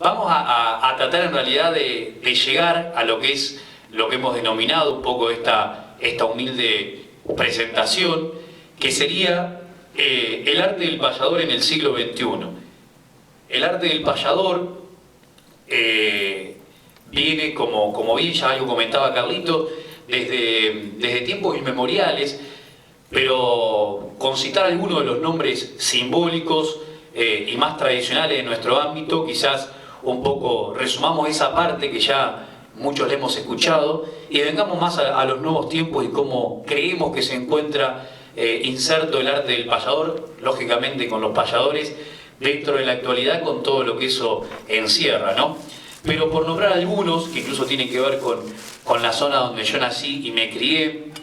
vamos a tratar en realidad de llegar a lo que es lo que hemos denominado un poco esta humilde presentación, que sería el arte del payador en el siglo XXI. El arte del payador viene, como bien ya algo comentaba Carlito, desde tiempos inmemoriales, pero con citar algunos de los nombres simbólicos y más tradicionales de nuestro ámbito, quizás un poco resumamos esa parte que ya muchos le hemos escuchado y vengamos más a los nuevos tiempos y cómo creemos que se encuentra inserto el arte del payador, lógicamente con los payadores, dentro de la actualidad con todo lo que eso encierra, ¿no? Pero por nombrar algunos, que incluso tienen que ver con la zona donde yo nací y me crié,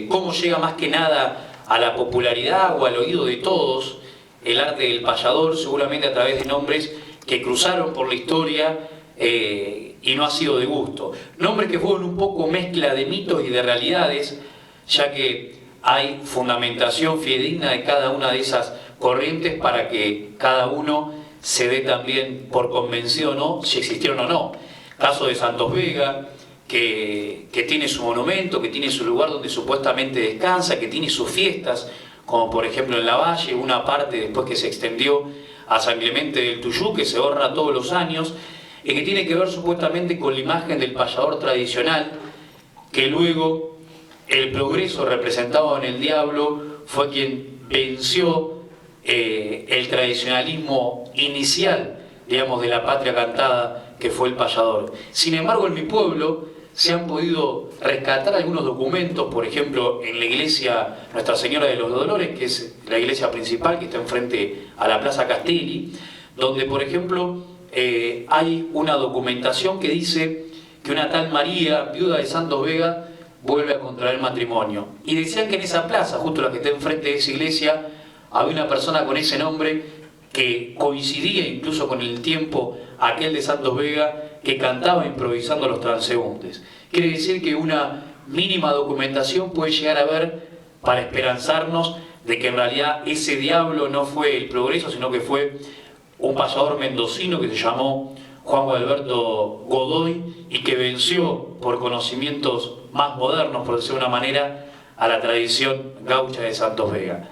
cómo llega más que nada a la popularidad o al oído de todos el arte del payador, seguramente a través de nombres que cruzaron por la historia y no ha sido de gusto. Nombres que fueron un poco mezcla de mitos y de realidades, ya que hay fundamentación fidedigna de cada una de esas corrientes para que cada uno se dé también por convención, ¿no?, si existieron o no. Caso de Santos Vega, que tiene su monumento, que tiene su lugar donde supuestamente descansa, que tiene sus fiestas, como por ejemplo en La Valle, una parte después que se extendió a San Clemente del Tuyú, que se honra todos los años, y que tiene que ver supuestamente con la imagen del payador tradicional, que luego el progreso representado en el diablo fue quien venció el tradicionalismo inicial, digamos, de la patria cantada que fue el payador. Sin embargo, en mi pueblo se han podido rescatar algunos documentos, por ejemplo, en la iglesia Nuestra Señora de los Dolores, que es la iglesia principal que está enfrente a la Plaza Castelli, donde, por ejemplo, hay una documentación que dice que una tal María, viuda de Santos Vega, vuelve a contraer matrimonio. Y decían que en esa plaza, justo la que está enfrente de esa iglesia, había una persona con ese nombre que coincidía incluso con el tiempo aquel de Santos Vega, que cantaba improvisando a los transeúntes. Quiere decir que una mínima documentación puede llegar a ver para esperanzarnos de que en realidad ese diablo no fue el progreso, sino que fue un payador mendocino que se llamó Juan Gualberto Godoy y que venció por conocimientos más modernos, por decirlo de una manera, a la tradición gaucha de Santos Vega.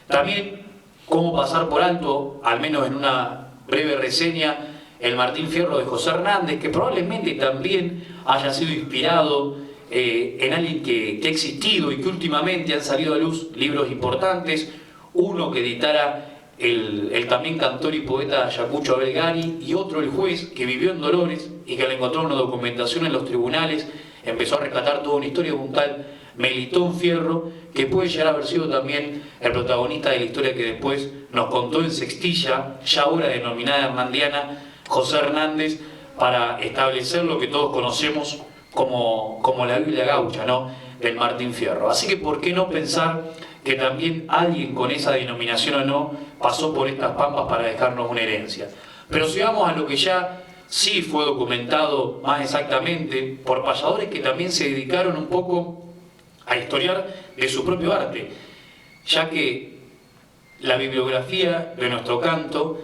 También, cómo pasar por alto, al menos en una breve reseña, el Martín Fierro de José Hernández, que probablemente también haya sido inspirado en alguien que ha existido y que últimamente han salido a luz libros importantes, uno que editara el también cantor y poeta Ayacucho Abel Gari, y otro el juez que vivió en Dolores y que le encontró una documentación en los tribunales, empezó a rescatar toda una historia de un tal Melitón Fierro, que puede llegar a haber sido también el protagonista de la historia que después nos contó en Sextilla, ya ahora denominada hernandiana, José Hernández, para establecer lo que todos conocemos como la Biblia gaucha, ¿no?, del Martín Fierro. Así que ¿por qué no pensar que también alguien con esa denominación o no pasó por estas pampas para dejarnos una herencia? Pero si vamos a lo que ya sí fue documentado más exactamente por payadores que también se dedicaron un poco a historiar de su propio arte, ya que la bibliografía de nuestro canto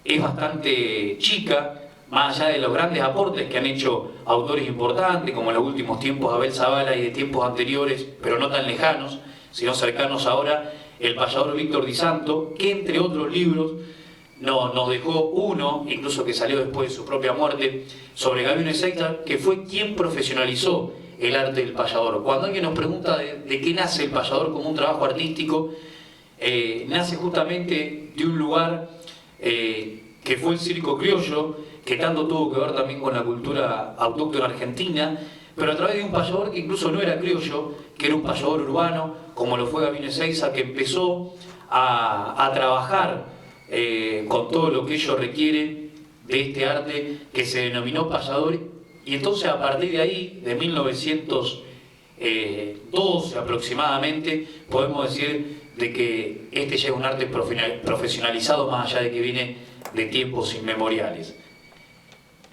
es bastante chica, más allá de los grandes aportes que han hecho autores importantes, como en los últimos tiempos Abel Zavala y de tiempos anteriores, pero no tan lejanos, sino cercanos ahora, el payador Víctor Di Santo, que entre otros libros nos dejó uno, incluso que salió después de su propia muerte, sobre Gabino Ezeiza, que fue quien profesionalizó el arte del payador. Cuando alguien nos pregunta de qué nace el payador como un trabajo artístico, nace justamente de un lugar que fue el circo criollo, que tanto tuvo que ver también con la cultura autóctona argentina, pero a través de un payador que incluso no era criollo, que era un payador urbano, como lo fue Gabino Ezeiza, que empezó a trabajar con todo lo que ello requiere de este arte que se denominó payador. Y entonces a partir de ahí, de 1912 aproximadamente, podemos decir de que este ya es un arte profesionalizado, más allá de que viene de tiempos inmemoriales.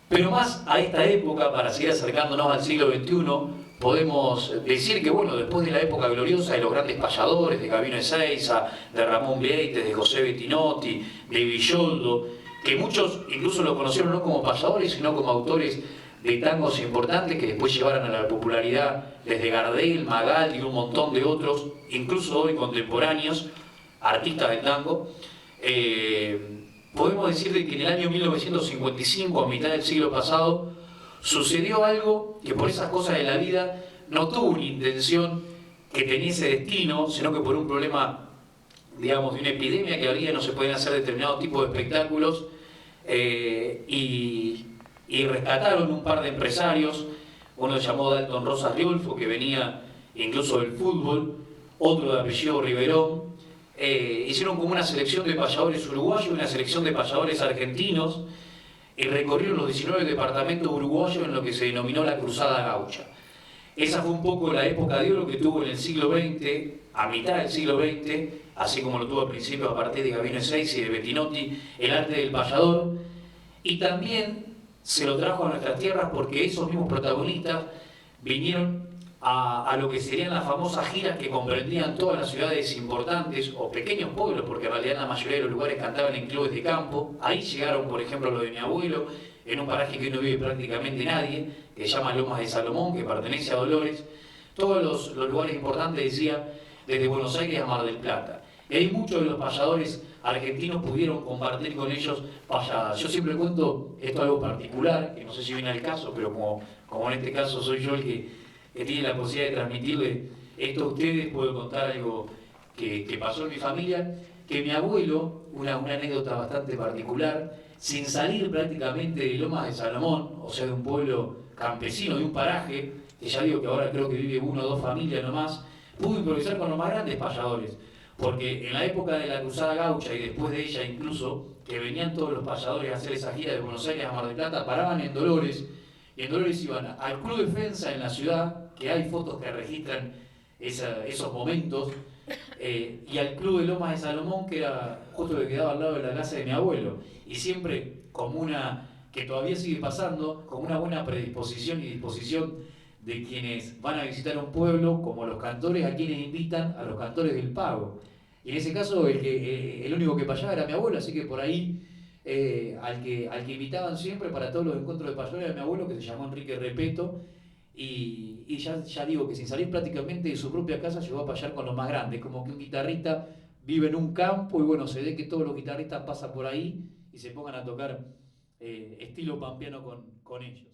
Pero más a esta época, para seguir acercándonos al siglo XXI, podemos decir que, bueno, después de la época gloriosa de los grandes payadores, de Gabino Ezeiza, de Ramón Vieites, de José Bettinotti, de Villoldo, que muchos incluso lo conocieron no como payadores, sino como autores de tangos importantes que después llevaron a la popularidad desde Gardel, Magal y un montón de otros, incluso hoy contemporáneos, artistas del tango. Podemos decir de que en el año 1955, a mitad del siglo pasado, sucedió algo que por esas cosas de la vida no tuvo una intención que tenía ese destino, sino que por un problema, digamos, de una epidemia que había, no se podían hacer determinados tipos de espectáculos, y rescataron un par de empresarios, uno se llamó Dalton Rosas Riolfo, que venía incluso del fútbol, otro de apellido Riverón. Hicieron como una selección de payadores uruguayos y una selección de payadores argentinos y recorrieron los 19 departamentos uruguayos en lo que se denominó la Cruzada Gaucha. Esa fue un poco la época de oro que tuvo en el siglo XX, a mitad del siglo XX, así como lo tuvo al principio a partir de Gabino Ezeiza y de Bettinotti, el arte del payador, y también se lo trajo a nuestras tierras porque esos mismos protagonistas vinieron a lo que serían las famosas giras que comprendían todas las ciudades importantes o pequeños pueblos, porque en realidad la mayoría de los lugares cantaban en clubes de campo. Ahí llegaron, por ejemplo, los de mi abuelo, en un paraje que hoy no vive prácticamente nadie, que se llama Lomas de Salomón, que pertenece a Dolores. Todos los lugares importantes, decía, desde Buenos Aires a Mar del Plata. Y ahí muchos de los payadores argentinos pudieron compartir con ellos payadas. Yo siempre cuento esto algo particular, que no sé si viene al caso, pero como en este caso soy yo el que tiene la posibilidad de transmitirle esto a ustedes, puedo contar algo que pasó en mi familia, que mi abuelo, una anécdota bastante particular, sin salir prácticamente de Lomas de Salomón, o sea de un pueblo campesino, de un paraje, que ya digo que ahora creo que vive una o dos familias nomás, pudo improvisar con los más grandes payadores. Porque en la época de la Cruzada Gaucha y después de ella incluso, que venían todos los payadores a hacer esa gira de Buenos Aires a Mar del Plata, paraban en Dolores, y en Dolores iban al Club Defensa en la ciudad, que hay fotos que registran esos momentos, y al Club de Lomas de Salomón, que era justo que quedaba al lado de la casa de mi abuelo. Y siempre como una, que todavía sigue pasando, con una buena predisposición y disposición de quienes van a visitar un pueblo, como los cantores a quienes invitan a los cantores del pago. Y en ese caso el único que payaba era mi abuelo, así que por ahí al que invitaban siempre para todos los encuentros de payadores era mi abuelo, que se llamó Enrique Repeto, y ya digo que sin salir prácticamente de su propia casa llegó a payar con los más grandes, como que un guitarrista vive en un campo y bueno, se ve que todos los guitarristas pasan por ahí y se pongan a tocar estilo pampeano con ellos.